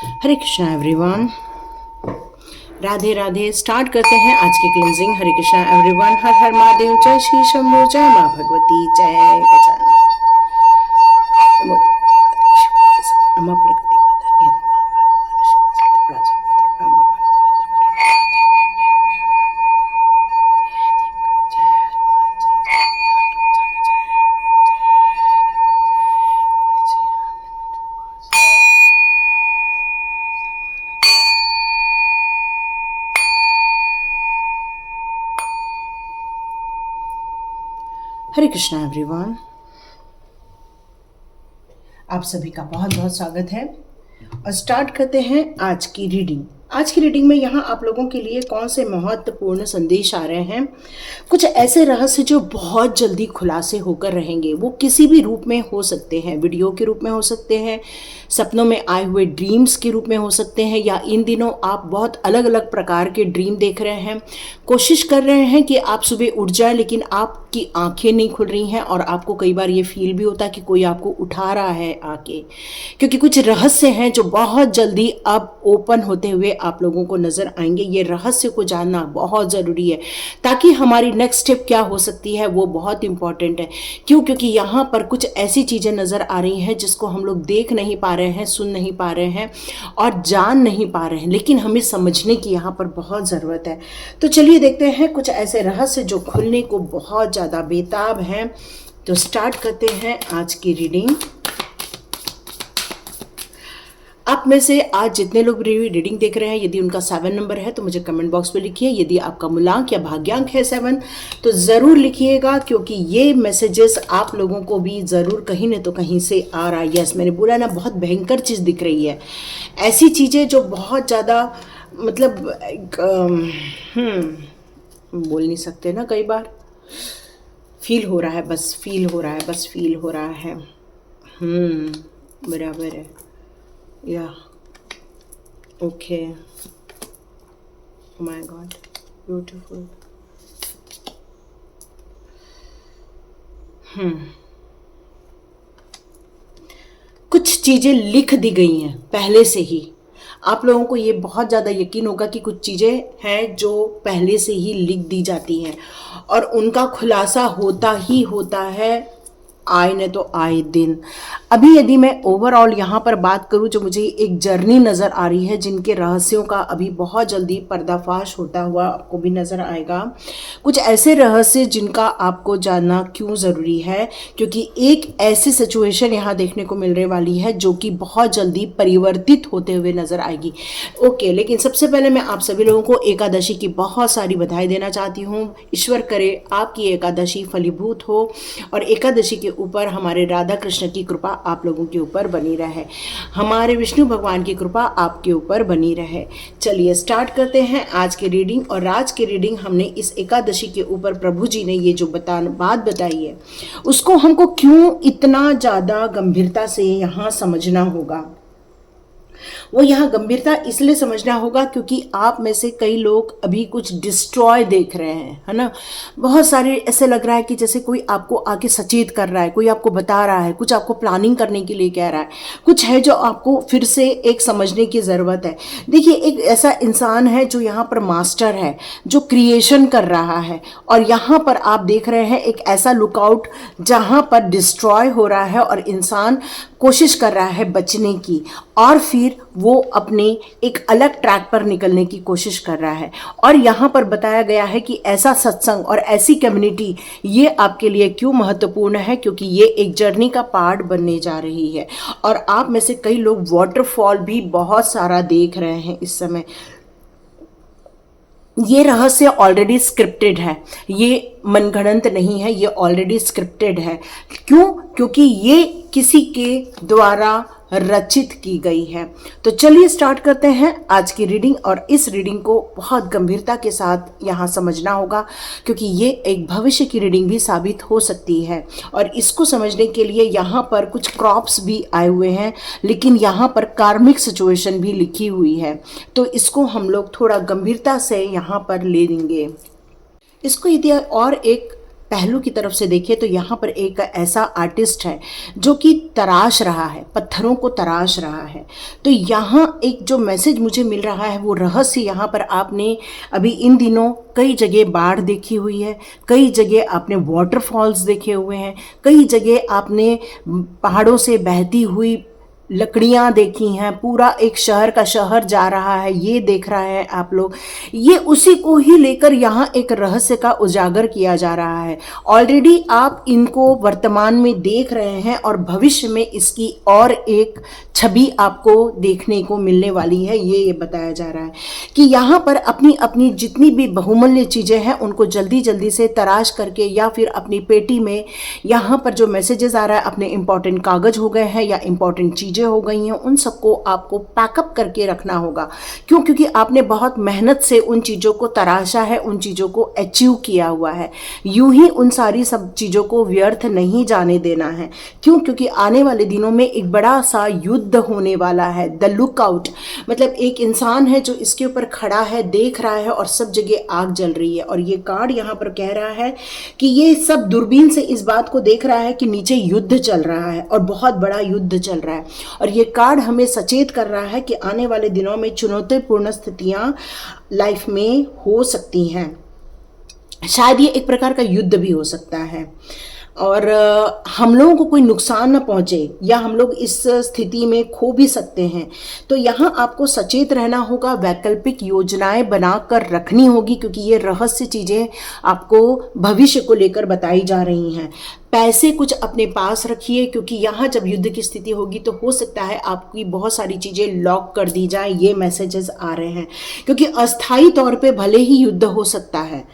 हरे Krishna everyone, Radhe Radhe. Start करते हैं आज की क्लिनजिंग। हरे कृष्णा एवरीवन, हर हर महादेव, जय श्री शंभू, जय माँ भगवती, जय गजानन। नमो प्रकृति पदान्य हरे कृष्णा एवरीवन, आप सभी का बहुत बहुत स्वागत है और स्टार्ट करते हैं आज की रीडिंग। आज की रीडिंग में यहाँ आप लोगों के लिए कौन से महत्वपूर्ण संदेश आ रहे हैं। कुछ ऐसे रहस्य जो बहुत जल्दी खुलासे होकर रहेंगे। वो किसी भी रूप में हो सकते हैं, वीडियो के रूप में हो सकते हैं, सपनों में आए हुए ड्रीम्स के रूप में हो सकते हैं, या इन दिनों आप बहुत अलग अलग प्रकार के ड्रीम देख रहे हैं। कोशिश कर रहे हैं कि आप सुबह उठ जाए, लेकिन आपकी आंखें नहीं खुल रही हैं और आपको कई बार ये फील भी होता है कि कोई आपको उठा रहा है आके, क्योंकि कुछ रहस्य हैं जो बहुत जल्दी अब ओपन होते हुए आप लोगों को नजर आएंगे। ये रहस्य को जानना बहुत ज़रूरी है, ताकि हमारी नेक्स्ट स्टेप क्या हो सकती है वो बहुत इंपॉर्टेंट है। क्यों? क्योंकि यहाँ पर कुछ ऐसी चीज़ें नज़र आ रही हैं जिसको हम लोग देख नहीं पा रहे हैं, सुन नहीं पा रहे हैं और जान नहीं पा रहे हैं, लेकिन हमें समझने की यहाँ पर बहुत ज़रूरत है। तो चलिए देखते हैं कुछ ऐसे रहस्य जो खुलने को बहुत ज़्यादा बेताब हैं। तो स्टार्ट करते हैं आज की रीडिंग। आप में से आज जितने लोग रीडिंग देख रहे हैं, यदि उनका 7 नंबर है तो मुझे कमेंट बॉक्स में लिखिए। यदि आपका मूलांक या भाग्यांक है 7 तो ज़रूर लिखिएगा, क्योंकि ये मैसेजेस आप लोगों को भी ज़रूर कहीं न तो कहीं से आ रहा है। यस, मैंने बोला ना, बहुत भयंकर चीज़ दिख रही है। ऐसी चीज़ें जो बहुत ज़्यादा मतलब बोल नहीं सकते ना, कई बार फील हो रहा है, बस फील हो रहा है, बस फील हो रहा है। बराबर है या ओके। My God, beautiful. कुछ चीज़ें लिख दी गई हैं पहले से ही। आप लोगों को ये बहुत ज़्यादा यकीन होगा कि कुछ चीज़ें हैं जो पहले से ही लिख दी जाती हैं और उनका खुलासा होता ही होता है आए न तो आए दिन। अभी यदि मैं ओवरऑल यहाँ पर बात करूँ, जो मुझे एक जर्नी नज़र आ रही है, जिनके रहस्यों का अभी बहुत जल्दी पर्दाफाश होता हुआ आपको भी नज़र आएगा। कुछ ऐसे रहस्य जिनका आपको जानना क्यों ज़रूरी है, क्योंकि एक ऐसी सिचुएशन यहाँ देखने को मिलने वाली है जो कि बहुत जल्दी परिवर्तित होते हुए नज़र आएगी। ओके, लेकिन सबसे पहले मैं आप सभी लोगों को एकादशी की बहुत सारी बधाई देना चाहती हूँ। ईश्वर करे आपकी एकादशी फलीभूत हो और एकादशी के ऊपर हमारे राधा कृष्ण की कृपा आप लोगों के ऊपर बनी रहे, हमारे विष्णु भगवान की कृपा आपके ऊपर बनी रहे। चलिए स्टार्ट करते हैं आज की रीडिंग। और आज की रीडिंग हमने इस एकादशी के ऊपर प्रभु जी ने ये जो बात बताई है, उसको हमको क्यों इतना ज़्यादा गंभीरता से यहाँ समझना होगा। वो यहाँ गंभीरता इसलिए समझना होगा क्योंकि आप में से कई लोग अभी कुछ डिस्ट्रॉय देख रहे हैं, है ना। बहुत सारे ऐसे लग रहा है कि जैसे कोई आपको आके सचेत कर रहा है, कोई आपको बता रहा है, कुछ आपको प्लानिंग करने के लिए कह रहा है, कुछ है जो आपको फिर से एक समझने की ज़रूरत है। देखिए, एक ऐसा इंसान है जो यहाँ पर मास्टर है, जो क्रिएशन कर रहा है, और यहाँ पर आप देख रहे हैं एक ऐसा लुकआउट जहाँ पर डिस्ट्रॉय हो रहा है और इंसान कोशिश कर रहा है बचने की, और फिर वो अपने एक अलग ट्रैक पर निकलने की कोशिश कर रहा है। और यहाँ पर बताया गया है कि ऐसा सत्संग और ऐसी कम्युनिटी ये आपके लिए क्यों महत्वपूर्ण है, क्योंकि ये एक जर्नी का पार्ट बनने जा रही है। और आप में से कई लोग वाटरफॉल भी बहुत सारा देख रहे हैं इस समय। ये रहस्य ऑलरेडी स्क्रिप्टेड है, ये मनगढ़ंत नहीं है, ये ऑलरेडी स्क्रिप्टेड है। क्यों? क्योंकि ये किसी के द्वारा रचित की गई है। तो चलिए स्टार्ट करते हैं आज की रीडिंग। और इस रीडिंग को बहुत गंभीरता के साथ यहाँ समझना होगा, क्योंकि ये एक भविष्य की रीडिंग भी साबित हो सकती है। और इसको समझने के लिए यहाँ पर कुछ क्रॉप्स भी आए हुए हैं, लेकिन यहाँ पर कार्मिक सिचुएशन भी लिखी हुई है। तो इसको हम लोग थोड़ा गंभीरता से यहाँ पर ले लेंगे। इसको यदि और एक पहलू की तरफ से देखिए तो यहाँ पर एक ऐसा आर्टिस्ट है जो कि तराश रहा है, पत्थरों को तराश रहा है। तो यहाँ एक जो मैसेज मुझे मिल रहा है वो रहस्य, यहाँ पर आपने अभी इन दिनों कई जगह बाढ़ देखी हुई है, कई जगह आपने वाटरफॉल्स देखे हुए हैं, कई जगह आपने पहाड़ों से बहती हुई लकड़ियां देखी हैं, पूरा एक शहर का शहर जा रहा है, ये देख रहा है आप लोग। ये उसी को ही लेकर यहाँ एक रहस्य का उजागर किया जा रहा है। ऑलरेडी आप इनको वर्तमान में देख रहे हैं और भविष्य में इसकी और एक छवि आपको देखने को मिलने वाली है। ये बताया जा रहा है कि यहाँ पर अपनी अपनी जितनी भी बहुमूल्य चीज़ें हैं उनको जल्दी जल्दी से तराश करके या फिर अपनी पेटी में, यहाँ पर जो मैसेजेस आ रहा है, अपने इंपॉर्टेंट कागज हो गए हैं या इंपॉर्टेंट चीज़ें हो गई हैं, उन सबको आपको पैकअप करके रखना होगा। क्यों? क्योंकि आपने बहुत मेहनत से उन चीज़ों को तराशा है, उन चीज़ों को अचीव किया हुआ है। यूं ही उन सारी सब चीज़ों को व्यर्थ नहीं जाने देना है। क्यों? क्योंकि आने वाले दिनों में एक बड़ा सा युद्ध होने वाला है। द लुकआउट, मतलब एक इंसान है जो इसके ऊपर खड़ा है, देख रहा है और सब जगह आग जल रही है। और ये कार्ड यहाँ पर कह रहा है कि ये सब दूरबीन से इस बात को देख रहा है कि नीचे युद्ध चल रहा है और बहुत बड़ा युद्ध चल रहा है। और ये कार्ड हमें सचेत कर रहा है कि आने वाले दिनों में चुनौतीपूर्ण स्थितियां लाइफ में हो सकती हैं। शायद ये एक प्रकार का युद्ध भी हो सकता है और हम लोगों को कोई नुकसान न पहुंचे या हम लोग इस स्थिति में खो भी सकते हैं। तो यहाँ आपको सचेत रहना होगा, वैकल्पिक योजनाएं बनाकर रखनी होगी, क्योंकि ये रहस्य चीज़ें आपको भविष्य को लेकर बताई जा रही हैं। पैसे कुछ अपने पास रखिए, क्योंकि यहाँ जब युद्ध की स्थिति होगी तो हो सकता है आपकी बहुत सारी चीज़ें लॉक कर दी जाए। ये मैसेजेस आ रहे हैं, क्योंकि अस्थायी तौर पे भले ही युद्ध हो सकता है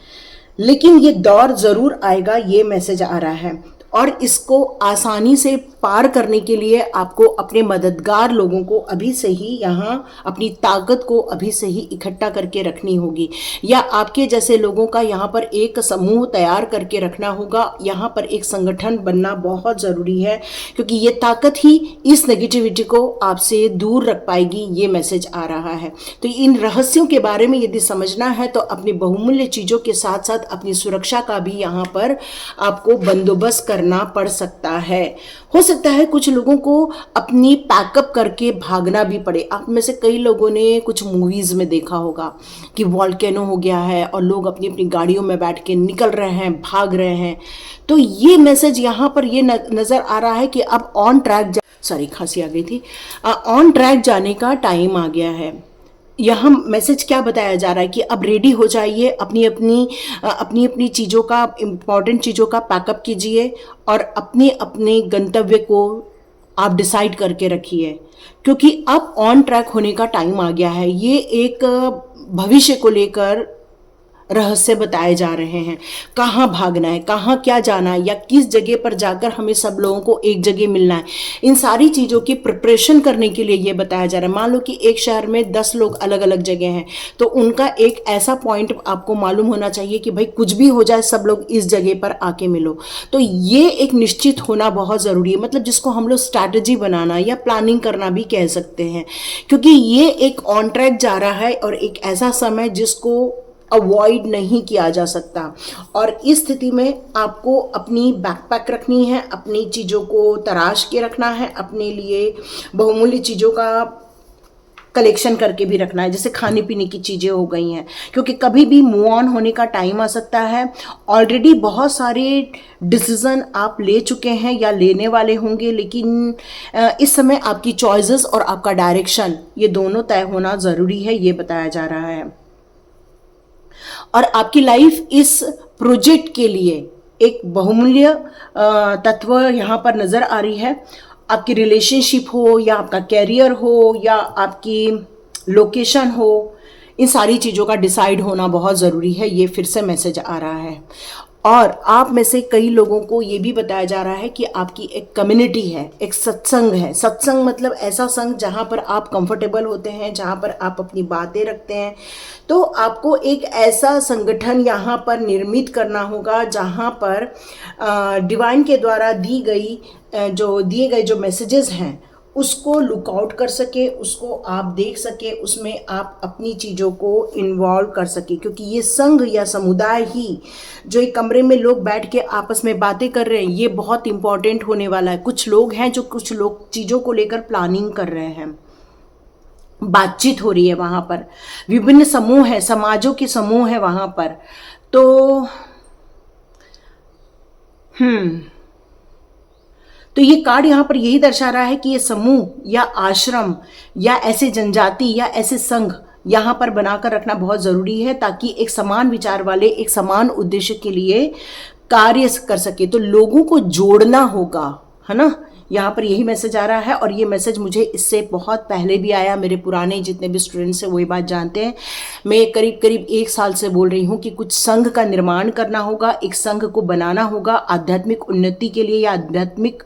लेकिन ये दौर ज़रूर आएगा, ये मैसेज आ रहा है। और इसको आसानी से पार करने के लिए आपको अपने मददगार लोगों को अभी से ही यहाँ अपनी ताकत को अभी से ही इकट्ठा करके रखनी होगी, या आपके जैसे लोगों का यहाँ पर एक समूह तैयार करके रखना होगा। यहाँ पर एक संगठन बनना बहुत ज़रूरी है, क्योंकि ये ताकत ही इस नेगेटिविटी को आपसे दूर रख पाएगी। ये मैसेज आ रहा है। तो इन रहस्यों के बारे में यदि समझना है तो अपनी बहुमूल्य चीज़ों के साथ साथ अपनी सुरक्षा का भी यहाँ पर आपको बंदोबस्त करना पड़ सकता है। हो सकता है कुछ लोगों को अपनी पैकअप करके भागना भी पड़े। आप में से कई लोगों ने कुछ मूवीज़ में देखा होगा कि वॉल्केनो हो गया है और लोग अपनी अपनी गाड़ियों में बैठ के निकल रहे हैं, भाग रहे हैं। तो ये मैसेज यहाँ पर ये नज़र आ रहा है कि अब ऑन ट्रैक खांसी आ गई थी, ऑन ट्रैक जाने का टाइम आ गया है। यहाँ मैसेज क्या बताया जा रहा है कि अब रेडी हो जाइए, अपनी अपनी चीज़ों का, इम्पॉर्टेंट चीज़ों का पैकअप कीजिए और अपने अपने गंतव्य को आप डिसाइड करके रखिए, क्योंकि अब ऑन ट्रैक होने का टाइम आ गया है। ये एक भविष्य को लेकर रहस्य बताए जा रहे हैं। कहाँ भागना है, कहाँ क्या जाना है, या किस जगह पर जाकर हमें सब लोगों को एक जगह मिलना है, इन सारी चीज़ों की प्रिपरेशन करने के लिए ये बताया जा रहा है। मान लो कि एक शहर में 10 लोग अलग अलग जगह हैं, तो उनका एक ऐसा पॉइंट आपको मालूम होना चाहिए कि भाई कुछ भी हो जाए सब लोग इस जगह पर आके मिलो। तो ये एक निश्चित होना बहुत ज़रूरी है, मतलब जिसको हम लोग स्ट्रैटेजी बनाना या प्लानिंग करना भी कह सकते हैं, क्योंकि ये एक ऑन ट्रैक जा रहा है और एक ऐसा समय जिसको अवॉइड नहीं किया जा सकता। और इस स्थिति में आपको अपनी बैकपैक रखनी है, अपनी चीज़ों को तराश के रखना है, अपने लिए बहुमूल्य चीज़ों का कलेक्शन करके भी रखना है, जैसे खाने पीने की चीज़ें हो गई हैं, क्योंकि कभी भी मूव ऑन होने का टाइम आ सकता है। ऑलरेडी बहुत सारे डिसीज़न आप ले चुके हैं या लेने वाले होंगे, लेकिन इस समय आपकी चॉइसेस और आपका डायरेक्शन ये दोनों तय होना ज़रूरी है, ये बताया जा रहा है। और आपकी लाइफ इस प्रोजेक्ट के लिए एक बहुमूल्य तत्व यहाँ पर नज़र आ रही है। आपकी रिलेशनशिप हो या आपका कैरियर हो या आपकी लोकेशन हो, इन सारी चीज़ों का डिसाइड होना बहुत ज़रूरी है। ये फिर से मैसेज आ रहा है। और आप में से कई लोगों को ये भी बताया जा रहा है कि आपकी एक कम्युनिटी है, एक सत्संग है। सत्संग मतलब ऐसा संग जहाँ पर आप कंफर्टेबल होते हैं, जहाँ पर आप अपनी बातें रखते हैं। तो आपको एक ऐसा संगठन यहाँ पर निर्मित करना होगा जहाँ पर डिवाइन के द्वारा दिए गए जो मैसेजेस हैं उसको लुकआउट कर सके, उसको आप देख सके, उसमें आप अपनी चीज़ों को इन्वॉल्व कर सके। क्योंकि ये संघ या समुदाय ही, जो एक कमरे में लोग बैठ के आपस में बातें कर रहे हैं, ये बहुत इंपॉर्टेंट होने वाला है। कुछ लोग हैं जो कुछ लोग चीज़ों को लेकर प्लानिंग कर रहे हैं, बातचीत हो रही है वहाँ पर, विभिन्न समूह है, समाजों के समूह है वहाँ पर। तो तो ये कार्ड यहाँ पर यही दर्शा रहा है कि ये समूह या आश्रम या ऐसे जनजाति या ऐसे संघ यहाँ पर बनाकर रखना बहुत ज़रूरी है, ताकि एक समान विचार वाले एक समान उद्देश्य के लिए कार्य कर सके। तो लोगों को जोड़ना होगा, है ना, यहाँ पर यही मैसेज आ रहा है। और ये मैसेज मुझे इससे बहुत पहले भी आया, मेरे पुराने जितने भी स्टूडेंट्स हैं वही बात जानते हैं। मैं करीब करीब 1 साल से बोल रही हूँ कि कुछ संघ का निर्माण करना होगा, एक संघ को बनाना होगा, आध्यात्मिक उन्नति के लिए या आध्यात्मिक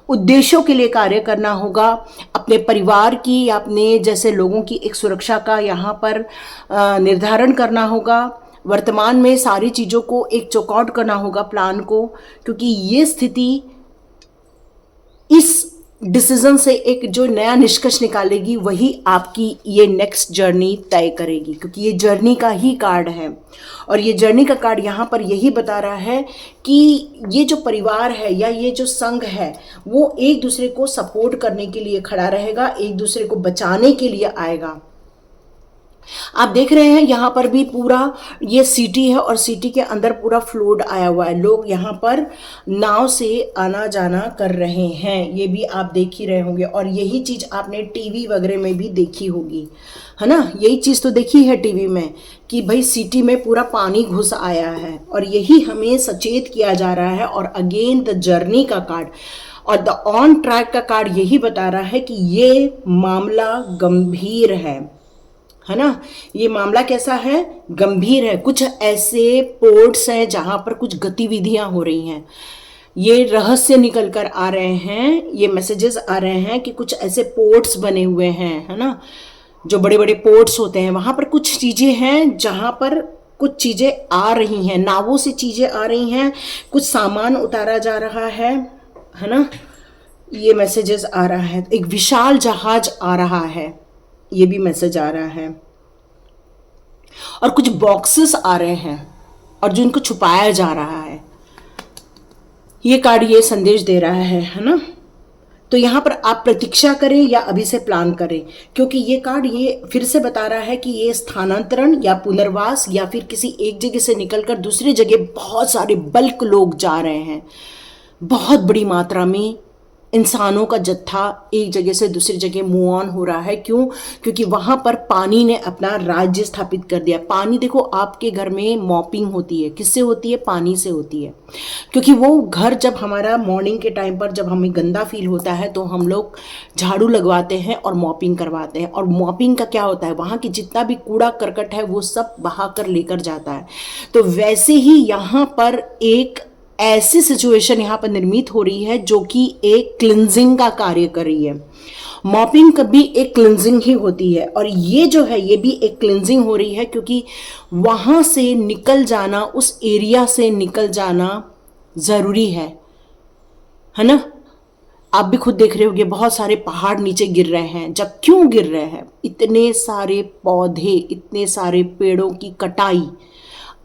उद्देश्यों के लिए कार्य करना होगा, अपने परिवार की या अपने जैसे लोगों की एक सुरक्षा का यहाँ पर निर्धारण करना होगा। वर्तमान में सारी चीज़ों को एक चौकआउट करना होगा, प्लान को, क्योंकि ये स्थिति इस डिसीजन से एक जो नया निष्कर्ष निकालेगी वही आपकी ये नेक्स्ट जर्नी तय करेगी। क्योंकि ये जर्नी का ही कार्ड है, और ये जर्नी का कार्ड यहाँ पर यही बता रहा है कि ये जो परिवार है या ये जो संघ है वो एक दूसरे को सपोर्ट करने के लिए खड़ा रहेगा, एक दूसरे को बचाने के लिए आएगा। आप देख रहे हैं यहाँ पर भी पूरा ये सिटी है और सिटी के अंदर पूरा फ्लोट आया हुआ है, लोग यहाँ पर नाव से आना जाना कर रहे हैं, ये भी आप देख ही रहे होंगे। और यही चीज़ आपने टीवी वगैरह में भी देखी होगी, है ना, यही चीज़ तो देखी है टीवी में कि भाई सिटी में पूरा पानी घुस आया है, और यही हमें सचेत किया जा रहा है। और अगेन द जर्नी का कार्ड और द ऑन ट्रैक का कार्ड यही बता रहा है कि ये मामला गंभीर है ना, ये मामला कैसा है, गंभीर है। कुछ ऐसे पोर्ट्स हैं जहां पर कुछ गतिविधियां हो रही हैं, ये रहस्य निकल कर आ रहे हैं, ये मैसेजेस आ रहे हैं कि कुछ ऐसे पोर्ट्स बने हुए हैं, है ना, जो बड़े बड़े पोर्ट्स होते हैं, वहां पर कुछ चीजें हैं जहां पर कुछ चीजें आ रही हैं, नावों से चीजें आ रही हैं, कुछ सामान उतारा जा रहा है ना, ये मैसेजेस आ रहा है। एक विशाल जहाज आ रहा है, ये भी मैसेज आ रहा है। और कुछ बॉक्सेस आ रहे हैं और जिनको छुपाया जा रहा है, ये कार्ड ये संदेश दे रहा है ना। तो यहाँ पर आप प्रतीक्षा करें या अभी से प्लान करें, क्योंकि ये कार्ड ये फिर से बता रहा है कि ये स्थानांतरण या पुनर्वास या फिर किसी एक जगह से निकलकर दूसरी जगह बहुत सारे बल्क लोग जा रहे हैं, बहुत बड़ी मात्रा में इंसानों का जत्था एक जगह से दूसरी जगह मूव ऑन हो रहा है। क्यों? क्योंकि वहाँ पर पानी ने अपना राज्य स्थापित कर दिया। पानी, देखो आपके घर में मॉपिंग होती है, किससे होती है? पानी से होती है। क्योंकि वो घर जब हमारा मॉर्निंग के टाइम पर जब हमें गंदा फील होता है तो हम लोग झाड़ू लगवाते हैं और मॉपिंग करवाते हैं। और मॉपिंग का क्या होता है, वहाँ की जितना भी कूड़ा करकट है वो सब बहा कर लेकर जाता है। तो वैसे ही यहाँ पर एक ऐसी सिचुएशन यहाँ पर निर्मित हो रही है जो कि एक क्लिनजिंग का कार्य कर रही है। मॉपिंग कभी एक क्लिनजिंग ही होती है, और ये जो है ये भी एक क्लिनजिंग हो रही है, क्योंकि वहाँ से निकल जाना, उस एरिया से निकल जाना ज़रूरी है ना। आप भी खुद देख रहे होंगे बहुत सारे पहाड़ नीचे गिर रहे हैं। जब क्यों गिर रहे हैं? इतने सारे पौधे, इतने सारे पेड़ों की कटाई,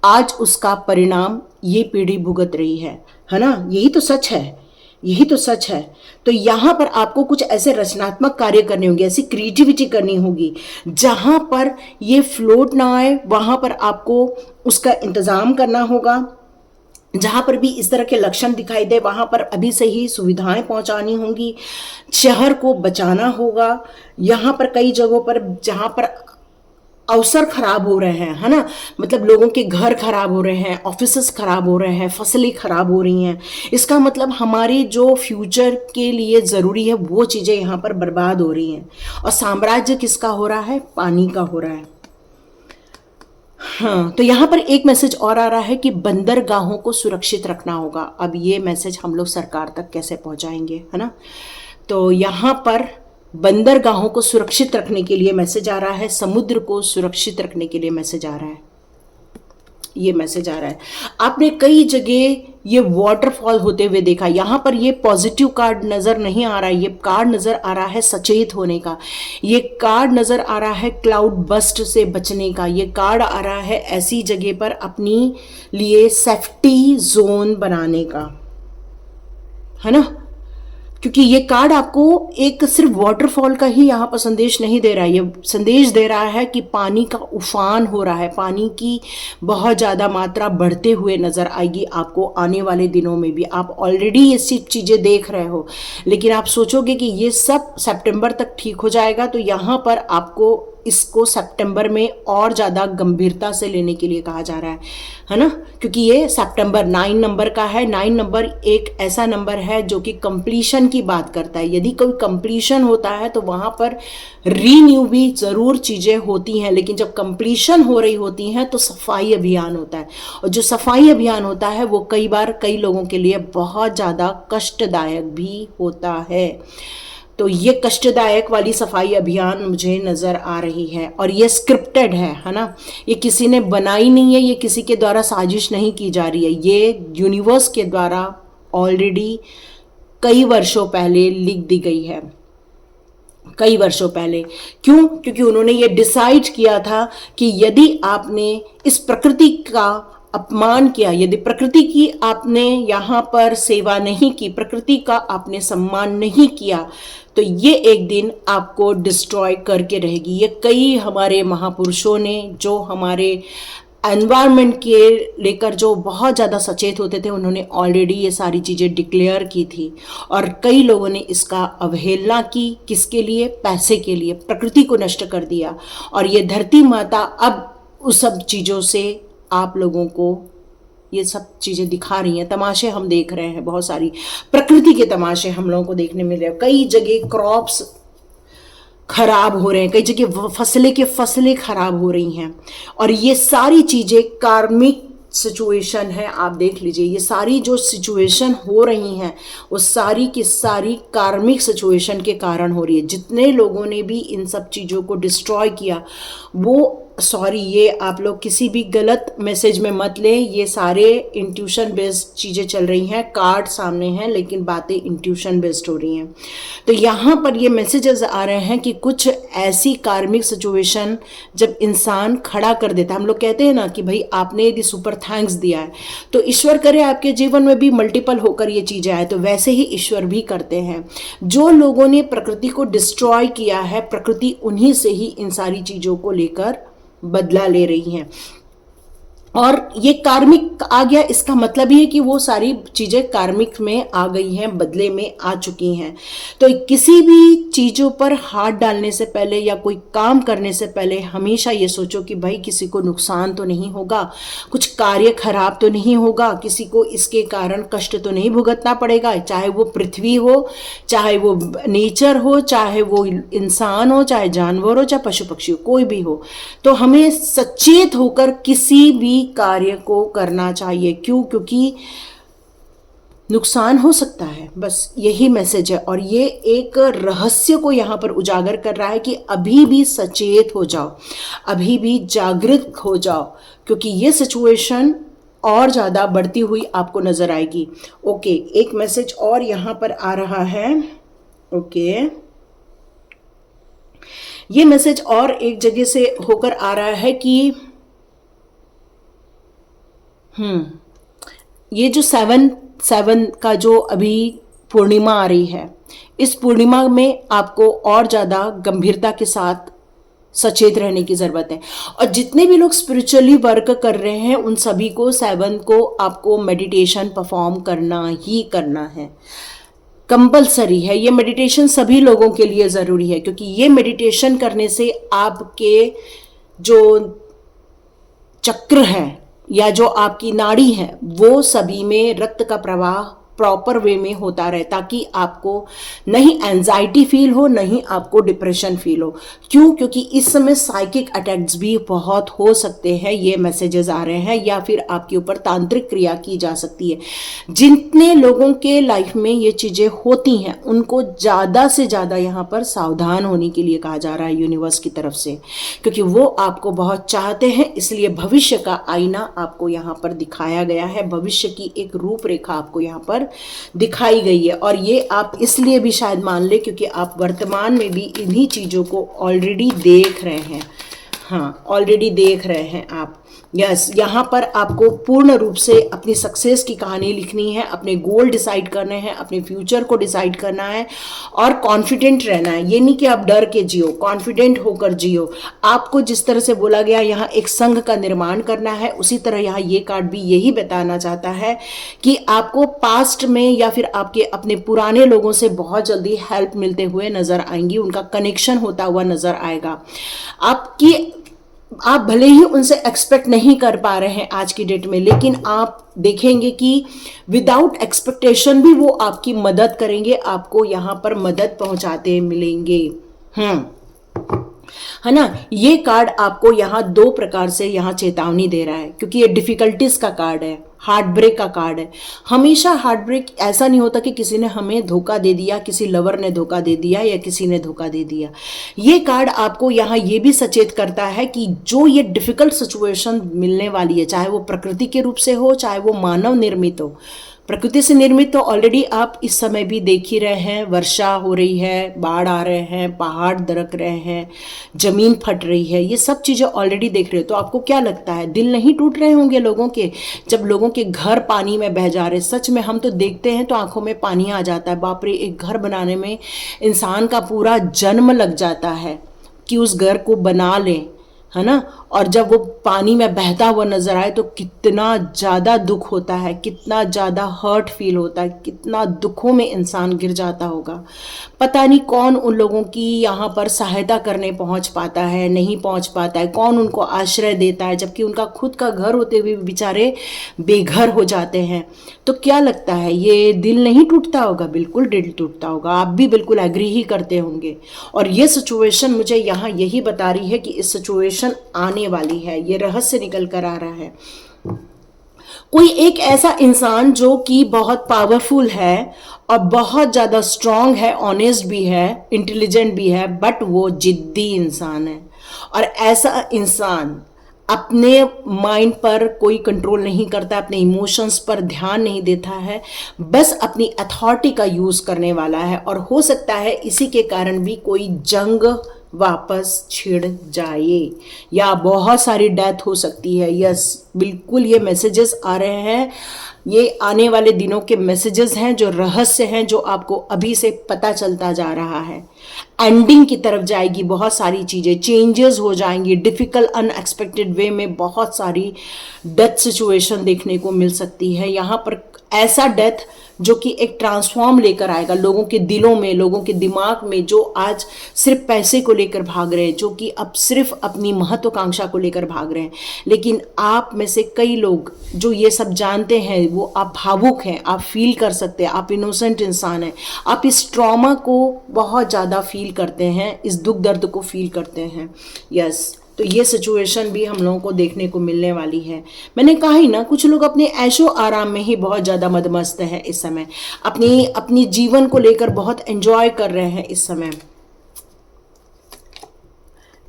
आज उसका परिणाम ये पीढ़ी भुगत रही है ना। यही तो सच है, यही तो सच है। तो यहाँ पर आपको कुछ ऐसे रचनात्मक कार्य करने होंगे, ऐसी क्रिएटिविटी करनी होगी जहाँ पर ये फ्लोट ना आए, वहाँ पर आपको उसका इंतज़ाम करना होगा। जहाँ पर भी इस तरह के लक्षण दिखाई दे वहाँ पर अभी से ही सुविधाएं पहुँचानी होंगी, शहर को बचाना होगा। यहाँ पर कई जगहों पर जहाँ पर अवसर खराब हो रहे हैं, है ना, मतलब लोगों के घर खराब हो रहे हैं, ऑफिसेस खराब हो रहे हैं, फसलें खराब हो रही हैं। इसका मतलब हमारे जो फ्यूचर के लिए ज़रूरी है वो चीज़ें यहाँ पर बर्बाद हो रही हैं। और साम्राज्य किसका हो रहा है? पानी का हो रहा है। हाँ, तो यहाँ पर एक मैसेज और आ रहा है कि बंदरगाहों को सुरक्षित रखना होगा। अब ये मैसेज हम लोग सरकार तक कैसे पहुँचाएंगे, है ना। तो यहाँ पर बंदरगाहों को सुरक्षित रखने के लिए मैसेज आ रहा है, समुद्र को सुरक्षित रखने के लिए मैसेज आ रहा है। ये मैसेज आ रहा है। आपने कई जगह ये वाटरफॉल होते हुए देखा। यहाँ पर ये पॉजिटिव कार्ड नजर नहीं आ रहा है, ये कार्ड नजर आ रहा है सचेत होने का, ये कार्ड नजर आ रहा है क्लाउड बस्ट से बचने का, ये कार्ड आ रहा है ऐसी जगह पर अपनी लिए सेफ्टी जोन बनाने का, है ना। क्योंकि ये कार्ड आपको एक सिर्फ वाटरफॉल का ही यहाँ पर संदेश नहीं दे रहा है, ये संदेश दे रहा है कि पानी का उफान हो रहा है, पानी की बहुत ज़्यादा मात्रा बढ़ते हुए नज़र आएगी आपको आने वाले दिनों में भी। आप ऑलरेडी ये सब चीज़ें देख रहे हो, लेकिन आप सोचोगे कि ये सब सितंबर तक ठीक हो जाएगा, तो यहाँ पर आपको इसको सितंबर में और ज़्यादा गंभीरता से लेने के लिए कहा जा रहा है ना। क्योंकि ये सितंबर 9 नंबर का है। 9 नंबर एक ऐसा नंबर है जो कि कंप्लीशन की बात करता है। यदि कोई कंप्लीशन होता है तो वहाँ पर रीन्यू भी ज़रूर चीज़ें होती हैं, लेकिन जब कंप्लीशन हो रही होती हैं तो सफाई अभियान होता है, और जो सफाई अभियान होता है वो कई बार कई लोगों के लिए बहुत ज़्यादा कष्टदायक भी होता है। तो ये कष्टदायक वाली सफाई अभियान मुझे नज़र आ रही है, और ये स्क्रिप्टेड है ना। ये किसी ने बनाई नहीं है, ये किसी के द्वारा साजिश नहीं की जा रही है, ये यूनिवर्स के द्वारा ऑलरेडी कई वर्षों पहले लिख दी गई है, कई वर्षों पहले। क्यों? क्योंकि उन्होंने ये डिसाइड किया था कि यदि आपने इस प्रकृति का अपमान किया, यदि प्रकृति की आपने यहाँ पर सेवा नहीं की, प्रकृति का आपने सम्मान नहीं किया, तो ये एक दिन आपको डिस्ट्रॉय करके रहेगी। ये कई हमारे महापुरुषों ने जो हमारे एनवायरनमेंट के लेकर जो बहुत ज़्यादा सचेत होते थे, उन्होंने ऑलरेडी ये सारी चीज़ें डिक्लेयर की थी, और कई लोगों ने इसका अवहेलना की। किसके लिए? पैसे के लिए। प्रकृति को नष्ट कर दिया, और ये धरती माता अब उस सब चीज़ों से आप लोगों को ये सब चीज़ें दिखा रही हैं। तमाशे हम देख रहे हैं, बहुत सारी प्रकृति के तमाशे हम लोगों को देखने मिल रहे हैं। कई जगह क्रॉप्स खराब हो रहे हैं, कई जगह फसलें खराब हो रही हैं, और ये सारी चीज़ें कार्मिक सिचुएशन है। आप देख लीजिए, ये सारी जो सिचुएशन हो रही हैं वो सारी की सारी कार्मिक सिचुएशन के कारण हो रही है। जितने लोगों ने भी इन सब चीज़ों को डिस्ट्रॉय किया, वो सॉरी, ये आप लोग किसी भी गलत मैसेज में मत लें, ये सारे इंट्यूशन बेस्ड चीज़ें चल रही हैं। कार्ड सामने हैं लेकिन बातें इंट्यूशन बेस्ड हो रही हैं। तो यहाँ पर ये मैसेजेस आ रहे हैं कि कुछ ऐसी कार्मिक सिचुएशन जब इंसान खड़ा कर देता है, हम लोग कहते हैं ना कि भाई आपने यदि सुपर थैंक्स दिया है तो ईश्वर करे आपके जीवन में भी मल्टीपल होकर ये चीज़ें आए, तो वैसे ही ईश्वर भी करते हैं। जो लोगों ने प्रकृति को डिस्ट्रॉय किया है, प्रकृति उन्हीं से ही इन सारी चीज़ों को लेकर बदला ले रही हैं। और ये कार्मिक आ गया, इसका मतलब ये है कि वो सारी चीज़ें कार्मिक में आ गई हैं, बदले में आ चुकी हैं। तो किसी भी चीज़ों पर हाथ डालने से पहले या कोई काम करने से पहले हमेशा ये सोचो कि भाई किसी को नुकसान तो नहीं होगा, कुछ कार्य खराब तो नहीं होगा, किसी को इसके कारण कष्ट तो नहीं भुगतना पड़ेगा, चाहे वो पृथ्वी हो, चाहे वो नेचर हो, चाहे वो इंसान हो, चाहे जानवर हो, चाहे पशु पक्षी हो, कोई भी हो। तो हमें सचेत होकर किसी भी कार्य को करना चाहिए। क्यों? क्योंकि नुकसान हो सकता है, बस यही मैसेज है। और ये एक रहस्य को यहाँ पर उजागर कर रहा है कि अभी भी सचेत हो जाओ, अभी भी जागृत हो जाओ, क्योंकि ये सिचुएशन और ज़्यादा बढ़ती हुई आपको नज़र आएगी। ओके, एक मैसेज और यहाँ पर आ रहा है। ओके, ये मैसेज और एक जगह से होकर आ रहा है कि ये जो 7/7 का जो अभी पूर्णिमा आ रही है, इस पूर्णिमा में आपको और ज़्यादा गंभीरता के साथ सचेत रहने की ज़रूरत है। और जितने भी लोग स्पिरिचुअली वर्क कर रहे हैं उन सभी को 7 को आपको मेडिटेशन परफॉर्म करना ही करना है, कंपलसरी है। ये मेडिटेशन सभी लोगों के लिए ज़रूरी है, क्योंकि ये मेडिटेशन करने से आपके जो चक्र है या जो आपकी नाड़ी है वो सभी में रक्त का प्रवाह प्रॉपर वे में होता रहे, ताकि आपको नहीं एंजाइटी फील हो, नहीं आपको डिप्रेशन फील हो। क्यों? क्योंकि इस समय साइकिक अटैक्स भी बहुत हो सकते हैं, ये मैसेजेस आ रहे हैं, या फिर आपके ऊपर तांत्रिक क्रिया की जा सकती है। जितने लोगों के लाइफ में ये चीज़ें होती हैं उनको ज़्यादा से ज़्यादा यहाँ पर सावधान होने के लिए कहा जा रहा है यूनिवर्स की तरफ से, क्योंकि वो आपको बहुत चाहते हैं। इसलिए भविष्य का आईना आपको यहाँ पर दिखाया गया है, भविष्य की एक रूपरेखा आपको यहाँ पर दिखाई गई है। और ये आप इसलिए भी शायद मान ले क्योंकि आप वर्तमान में भी इन्हीं चीज़ों को ऑलरेडी देख रहे हैं। हाँ, ऑलरेडी देख रहे हैं आप। यस, यहाँ पर आपको पूर्ण रूप से अपनी सक्सेस की कहानी लिखनी है, अपने गोल डिसाइड करने हैं, अपने फ्यूचर को डिसाइड करना है और कॉन्फिडेंट रहना है। ये नहीं कि आप डर के जियो, कॉन्फिडेंट होकर जियो। आपको जिस तरह से बोला गया यहाँ एक संघ का निर्माण करना है, उसी तरह यहाँ ये कार्ड भी यही बताना चाहता है कि आपको पास्ट में या फिर आपके अपने पुराने लोगों से बहुत जल्दी हेल्प मिलते हुए नजर आएंगी, उनका कनेक्शन होता हुआ नजर आएगा। आप भले ही उनसे एक्सपेक्ट नहीं कर पा रहे हैं आज की डेट में, लेकिन आप देखेंगे कि विदाउट एक्सपेक्टेशन भी वो आपकी मदद करेंगे, आपको यहाँ पर मदद पहुंचाते मिलेंगे। है ना। ये कार्ड आपको यहाँ दो प्रकार से यहाँ चेतावनी दे रहा है, क्योंकि ये डिफिकल्टीज का कार्ड है, हार्ट ब्रेक का कार्ड है। हमेशा हार्ट ब्रेक ऐसा नहीं होता कि किसी ने हमें धोखा दे दिया, किसी लवर ने धोखा दे दिया या किसी ने धोखा दे दिया। ये कार्ड आपको यहाँ ये भी सचेत करता है कि जो ये डिफिकल्ट सिचुएशन मिलने वाली है, चाहे वो प्रकृति के रूप से हो, चाहे वो मानव निर्मित हो। प्रकृति से निर्मित तो ऑलरेडी आप इस समय भी देख ही रहे हैं, वर्षा हो रही है, बाढ़ आ रहे हैं, पहाड़ दरक रहे हैं, जमीन फट रही है, ये सब चीज़ें ऑलरेडी देख रहे हो। तो आपको क्या लगता है, दिल नहीं टूट रहे होंगे लोगों के, जब लोगों के घर पानी में बह जा रहे? सच में हम तो देखते हैं तो आंखों में पानी आ जाता है। बाप रे, एक घर बनाने में इंसान का पूरा जन्म लग जाता है कि उस घर को बना लें, है ना। और जब वो पानी में बहता हुआ नजर आए तो कितना ज़्यादा दुख होता है, कितना ज़्यादा हर्ट फील होता है, कितना दुखों में इंसान गिर जाता होगा। पता नहीं कौन उन लोगों की यहाँ पर सहायता करने पहुँच पाता है, नहीं पहुँच पाता है, कौन उनको आश्रय देता है, जबकि उनका खुद का घर होते हुए बेचारे बेघर हो जाते हैं। तो क्या लगता है, ये दिल नहीं टूटता होगा? बिल्कुल दिल टूटता होगा, आप भी बिल्कुल एग्री ही करते होंगे। और ये सिचुएशन मुझे यहाँ यही बता रही है कि इस सिचुएशन आने वाली है, ये रहस्य निकल कर आ रहा है। कोई एक ऐसा इंसान जो कि बहुत पावरफुल है और बहुत ज़्यादा स्ट्रांग है, ऑनेस्ट भी है, इंटेलिजेंट भी है, बट वो जिद्दी इंसान है। और ऐसा इंसान अपने माइंड पर कोई कंट्रोल नहीं करता, अपने इमोशंस पर ध्यान नहीं देता है, बस अपनी अथॉरिटी का यूज़ करने वाला है। और हो सकता है इसी के कारण भी कोई जंग वापस छिड़ जाए या बहुत सारी डेथ हो सकती है। यस, बिल्कुल ये मैसेजेस आ रहे हैं, ये आने वाले दिनों के मैसेजेस हैं, जो रहस्य हैं, जो आपको अभी से पता चलता जा रहा है। एंडिंग की तरफ जाएगी, बहुत सारी चीज़ें चेंजेस हो जाएंगी, डिफिकल्ट अनएक्सपेक्टेड वे में बहुत सारी डेथ सिचुएशन देखने को मिल सकती है। यहाँ पर ऐसा डेथ जो कि एक ट्रांसफॉर्म लेकर आएगा लोगों के दिलों में, लोगों के दिमाग में, जो आज सिर्फ पैसे को लेकर भाग रहे हैं, जो कि अब सिर्फ अपनी महत्वाकांक्षा को लेकर भाग रहे हैं। लेकिन आप में से कई लोग जो ये सब जानते हैं, वो आप भावुक हैं, आप फील कर सकते हैं, आप इनोसेंट इंसान हैं, आप इस ट्रॉमा को बहुत ज़्यादा फील करते हैं, इस दुख दर्द को फील करते हैं। यस, तो ये सिचुएशन भी हम लोगों को देखने को मिलने वाली है। मैंने कहा ही ना, कुछ लोग अपने ऐशो आराम में ही बहुत ज़्यादा मदमस्त हैं इस समय, अपनी जीवन को लेकर बहुत एंजॉय कर रहे हैं इस समय,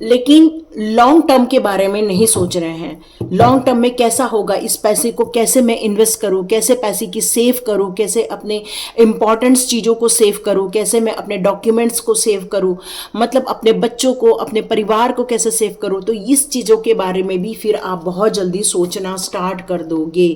लेकिन लॉन्ग टर्म के बारे में नहीं सोच रहे हैं। लॉन्ग टर्म में कैसा होगा, इस पैसे को कैसे मैं इन्वेस्ट करूं, कैसे पैसे की सेव करूं, कैसे अपने इम्पॉर्टेंट्स चीज़ों को सेव करूं, कैसे मैं अपने डॉक्यूमेंट्स को सेव करूं, मतलब अपने बच्चों को, अपने परिवार को कैसे सेव करूं। तो इस चीज़ों के बारे में भी फिर आप बहुत जल्दी सोचना स्टार्ट कर दोगे।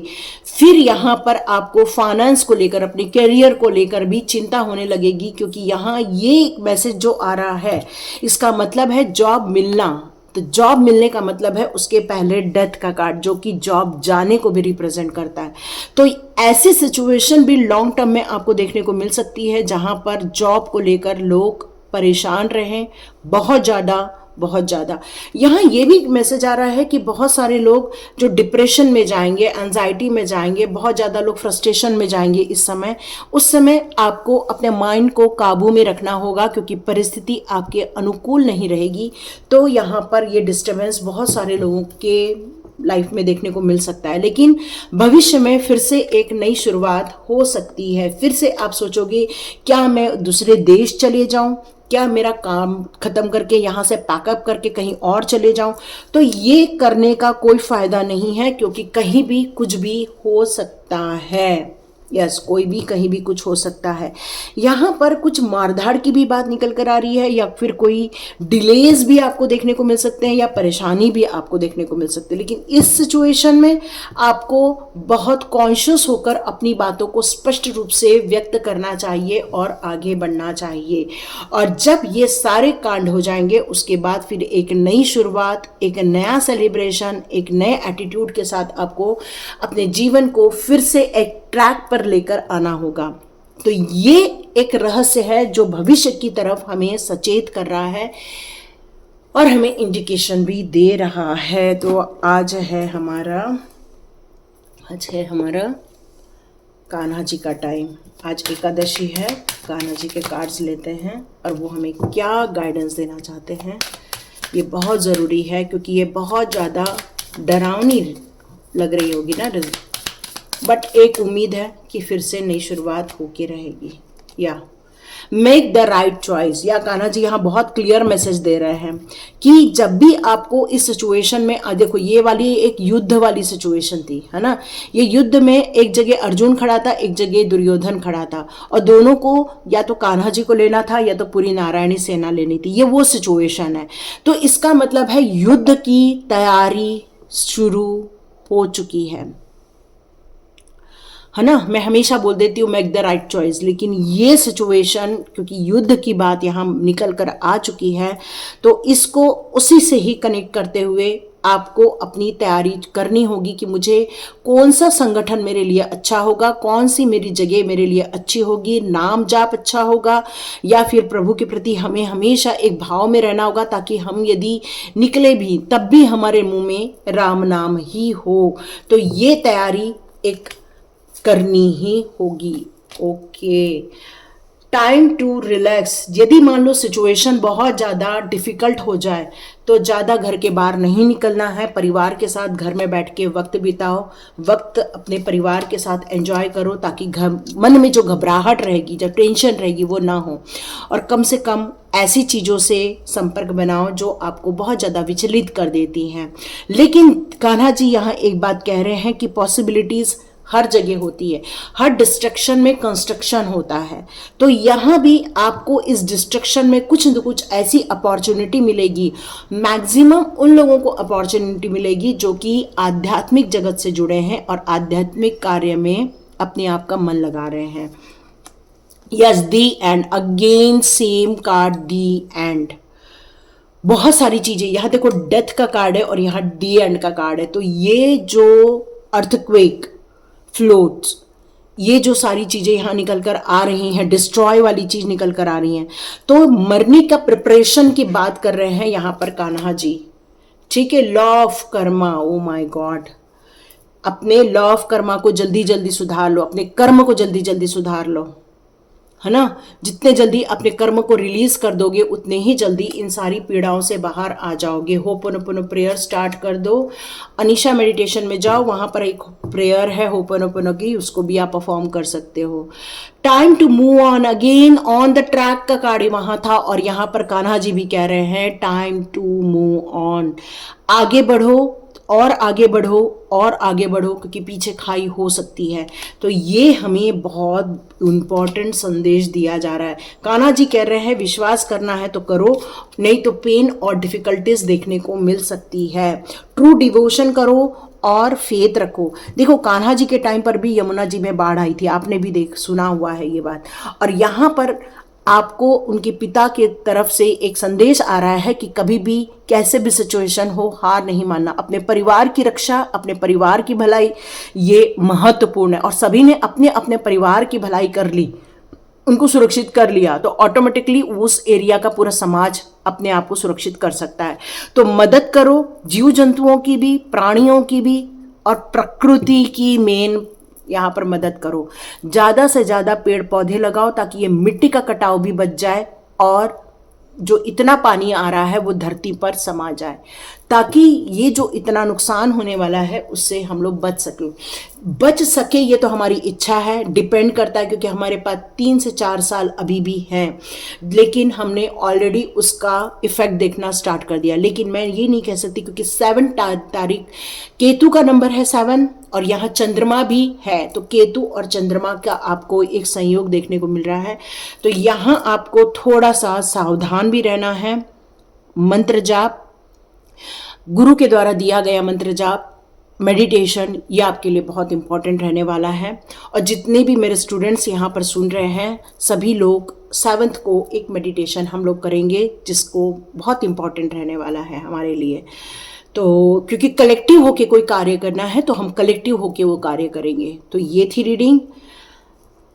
फिर यहाँ पर आपको फाइनेंस को लेकर, अपने करियर को लेकर भी चिंता होने लगेगी, क्योंकि यहाँ ये मैसेज जो आ रहा है, इसका मतलब है जॉब मिलना। तो जॉब मिलने का मतलब है उसके पहले डेथ का कार्ड, जो कि जॉब जाने को भी रिप्रेजेंट करता है। तो ऐसी सिचुएशन भी लॉन्ग टर्म में आपको देखने को मिल सकती है, जहां पर जॉब को लेकर लोग परेशान रहें, बहुत ज़्यादा बहुत ज़्यादा। यहाँ ये भी मैसेज आ रहा है कि बहुत सारे लोग जो डिप्रेशन में जाएंगे, एंजाइटी में जाएंगे, बहुत ज़्यादा लोग फ्रस्ट्रेशन में जाएंगे इस समय। उस समय आपको अपने माइंड को काबू में रखना होगा, क्योंकि परिस्थिति आपके अनुकूल नहीं रहेगी। तो यहाँ पर ये डिस्टर्बेंस बहुत सारे लोगों के लाइफ में देखने को मिल सकता है। लेकिन भविष्य में फिर से एक नई शुरुआत हो सकती है। फिर से आप सोचोगे, क्या मैं दूसरे देश चले जाऊं, क्या मेरा काम खत्म करके यहाँ से पैकअप करके कहीं और चले जाऊं। तो ये करने का कोई फायदा नहीं है, क्योंकि कहीं भी कुछ भी हो सकता है। यस, कोई भी कहीं भी कुछ हो सकता है। यहाँ पर कुछ मारधाड़ की भी बात निकल कर आ रही है, या फिर कोई डिलेज भी आपको देखने को मिल सकते हैं, या परेशानी भी आपको देखने को मिल सकती है। लेकिन इस सिचुएशन में आपको बहुत कॉन्शियस होकर अपनी बातों को स्पष्ट रूप से व्यक्त करना चाहिए और आगे बढ़ना चाहिए। और जब ये सारे कांड हो जाएंगे, उसके बाद फिर एक नई शुरुआत, एक नया सेलिब्रेशन, एक नए एटीट्यूड के साथ आपको अपने जीवन को फिर से एक ट्रैक पर लेकर आना होगा। तो ये एक रहस्य है जो भविष्य की तरफ हमें सचेत कर रहा है और हमें इंडिकेशन भी दे रहा है। तो आज है हमारा कान्हा जी का टाइम। आज एकादशी है। कान्हा जी के कार्ड्स लेते हैं और वो हमें क्या गाइडेंस देना चाहते हैं। ये बहुत ज़रूरी है, क्योंकि ये बहुत ज़्यादा डरावनी लग रही होगी ना, बट एक उम्मीद है कि फिर से नई शुरुआत होके रहेगी। या मेक द राइट चॉइस। या कान्हा जी यहाँ बहुत क्लियर मैसेज दे रहे हैं कि जब भी आपको इस सिचुएशन में, देखो ये वाली एक युद्ध वाली सिचुएशन थी, है ना। ये युद्ध में एक जगह अर्जुन खड़ा था, एक जगह दुर्योधन खड़ा था, और दोनों को या तो कान्हा जी को लेना था या तो पूरी नारायणी सेना लेनी थी। ये वो सिचुएशन है। तो इसका मतलब है युद्ध की तैयारी शुरू हो चुकी है ना। मैं हमेशा बोल देती हूँ मेक द राइट चॉइस, लेकिन ये सिचुएशन, क्योंकि युद्ध की बात यहाँ निकल कर आ चुकी है, तो इसको उसी से ही कनेक्ट करते हुए आपको अपनी तैयारी करनी होगी कि मुझे कौन सा संगठन मेरे लिए अच्छा होगा, कौन सी मेरी जगह मेरे लिए अच्छी होगी, नाम जाप अच्छा होगा, या फिर प्रभु के प्रति हमें हमेशा एक भाव में रहना होगा, ताकि हम यदि निकले भी तब भी हमारे मुंह में राम नाम ही हो। तो ये तैयारी एक करनी ही होगी। Okay, time to relax. यदि मान लो सिचुएशन बहुत ज़्यादा डिफिकल्ट हो जाए तो ज़्यादा घर के बाहर नहीं निकलना है। परिवार के साथ घर में बैठ के वक्त बिताओ, वक्त अपने परिवार के साथ एंजॉय करो, ताकि मन में जो घबराहट रहेगी, जो टेंशन रहेगी, वो ना हो। और कम से कम ऐसी चीज़ों से संपर्क बनाओ जो आपको बहुत ज़्यादा विचलित कर देती हैं। लेकिन कान्हा जी यहाँ एक बात कह रहे हैं कि पॉसिबिलिटीज़ हर जगह होती है। हर डिस्ट्रक्शन में कंस्ट्रक्शन होता है। तो यहाँ भी आपको इस डिस्ट्रक्शन में कुछ न कुछ ऐसी अपॉर्चुनिटी मिलेगी। मैक्सिमम उन लोगों को अपॉर्चुनिटी मिलेगी जो कि आध्यात्मिक जगत से जुड़े हैं और आध्यात्मिक कार्य में अपने आप का मन लगा रहे हैं। Yes, the and, again same card, the and. बहुत सारी चीजें, यहाँ देखो डेथ का कार्ड है और यहाँ दी एंड का कार्ड है। तो ये जो अर्थक्वेक, फ्लोट्स, ये जो सारी चीजें यहाँ निकल कर आ रही हैं, डिस्ट्रॉय वाली चीज निकल कर आ रही हैं, तो मरने का प्रिपरेशन की बात कर रहे हैं यहाँ पर कान्हा जी। ठीक है, law of Karma. Oh my God, अपने लॉ ऑफ कर्मा को जल्दी जल्दी सुधार लो, अपने कर्म को जल्दी जल्दी सुधार लो, है ना। जितने जल्दी अपने कर्म को रिलीज कर दोगे उतने ही जल्दी इन सारी पीड़ाओं से बाहर आ जाओगे। होपोनोपोनो प्रेयर स्टार्ट कर दो, अनीशा मेडिटेशन में जाओ, वहां पर एक प्रेयर है होपोनोपोनो की, उसको भी आप परफॉर्म कर सकते हो। Time to move on, again on the track का कार्ड वहां था, और यहाँ पर कान्हा जी भी कह रहे हैं टाइम टू मूव ऑन। आगे बढ़ो और आगे बढ़ो और आगे बढ़ो, क्योंकि पीछे खाई हो सकती है। तो ये हमें बहुत इम्पॉर्टेंट संदेश दिया जा रहा है। कान्हा जी कह रहे हैं विश्वास करना है तो करो, नहीं तो पेन और डिफिकल्टीज देखने को मिल सकती है। ट्रू डिवोशन करो और फेथ रखो। देखो कान्हा जी के टाइम पर भी यमुना जी में बाढ़ आई थी, आपने भी सुना हुआ है ये बात। और यहाँ पर आपको उनके पिता के तरफ से एक संदेश आ रहा है कि कभी भी कैसे भी सिचुएशन हो, हार नहीं मानना। अपने परिवार की रक्षा, अपने परिवार की भलाई, ये महत्वपूर्ण है। और सभी ने अपने अपने परिवार की भलाई कर ली, उनको सुरक्षित कर लिया तो ऑटोमेटिकली उस एरिया का पूरा समाज अपने आप को सुरक्षित कर सकता है। तो मदद करो, जीव जंतुओं की भी, प्राणियों की भी, और प्रकृति की मेन यहाँ पर मदद करो। ज़्यादा से ज़्यादा पेड़ पौधे लगाओ ताकि ये मिट्टी का कटाव भी बच जाए और जो इतना पानी आ रहा है वो धरती पर समा जाए, ताकि ये जो इतना नुकसान होने वाला है उससे हम लोग बच सके। ये तो हमारी इच्छा है, डिपेंड करता है, क्योंकि हमारे पास 3 से 4 साल अभी भी हैं, लेकिन हमने ऑलरेडी उसका इफेक्ट देखना स्टार्ट कर दिया। लेकिन मैं ये नहीं कह सकती, क्योंकि 7 तारीख केतु का नंबर है 7 और यहाँ चंद्रमा भी है, तो केतु और चंद्रमा का आपको एक संयोग देखने को मिल रहा है। तो यहाँ आपको थोड़ा सा सावधान भी रहना है। मंत्र जाप, गुरु के द्वारा दिया गया मंत्र जाप, मेडिटेशन, ये आपके लिए बहुत इंपॉर्टेंट रहने वाला है। और जितने भी मेरे स्टूडेंट्स यहाँ पर सुन रहे हैं, सभी लोग 7 को एक मेडिटेशन हम लोग करेंगे, जिसको बहुत इंपॉर्टेंट रहने वाला है हमारे लिए। तो क्योंकि कलेक्टिव होके कोई कार्य करना है तो हम कलेक्टिव होके वो कार्य करेंगे। तो ये थी रीडिंग।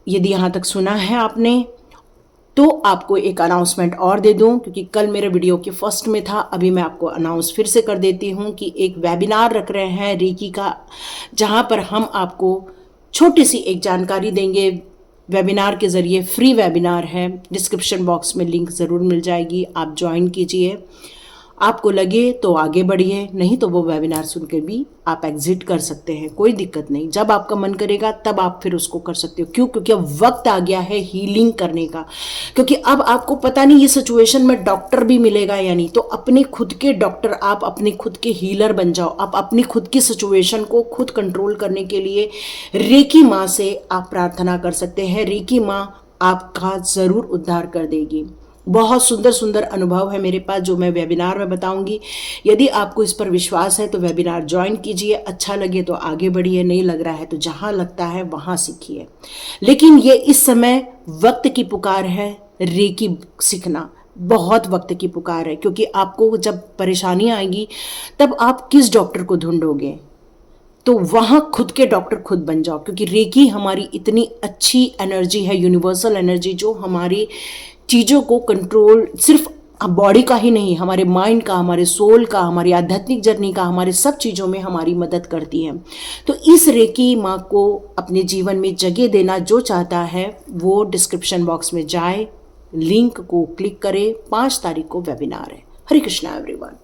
यदि यहाँ तक सुना है आपने तो आपको एक अनाउंसमेंट और दे दूं, क्योंकि कल मेरे वीडियो के फर्स्ट में था, अभी मैं आपको अनाउंस फिर से कर देती हूं कि एक वेबिनार रख रहे हैं रेकी का, जहां पर हम आपको छोटी सी एक जानकारी देंगे। वेबिनार के ज़रिए फ्री वेबिनार है, डिस्क्रिप्शन बॉक्स में लिंक ज़रूर मिल जाएगी, आप ज्वाइन कीजिए। आपको लगे तो आगे बढ़िए, नहीं तो वो वेबिनार सुनकर भी आप एग्जिट कर सकते हैं, कोई दिक्कत नहीं। जब आपका मन करेगा तब आप फिर उसको कर सकते हो। क्यों? क्योंकि अब वक्त आ गया है हीलिंग करने का, क्योंकि अब आपको पता नहीं ये सिचुएशन में डॉक्टर भी मिलेगा या नहीं। तो अपने खुद के डॉक्टर, आप अपने खुद के हीलर बन जाओ। आप अपनी खुद की सिचुएशन को खुद कंट्रोल करने के लिए रेकी माँ से आप प्रार्थना कर सकते हैं। रेकी माँ आपका ज़रूर उद्धार कर देगी। बहुत सुंदर सुंदर अनुभव है मेरे पास जो मैं वेबिनार में बताऊंगी। यदि आपको इस पर विश्वास है तो वेबिनार ज्वाइन कीजिए, अच्छा लगे तो आगे बढ़िए, नहीं लग रहा है तो जहां लगता है वहां सीखिए। लेकिन ये इस समय वक्त की पुकार है, रेकी सीखना बहुत वक्त की पुकार है, क्योंकि आपको जब परेशानी आएगी तब आप किस डॉक्टर को ढूंढोगे? तो वहाँ खुद के डॉक्टर खुद बन जाओ, क्योंकि रेकी हमारी इतनी अच्छी एनर्जी है, यूनिवर्सल एनर्जी, जो हमारी चीज़ों को कंट्रोल सिर्फ बॉडी का ही नहीं, हमारे माइंड का, हमारे सोल का, हमारी आध्यात्मिक जर्नी का, हमारे सब चीज़ों में हमारी मदद करती है। तो इस रेकी माँ को अपने जीवन में जगह देना जो चाहता है वो डिस्क्रिप्शन बॉक्स में जाए, लिंक को क्लिक करे। 5 तारीख को वेबिनार है। हरे कृष्णा एवरीवन।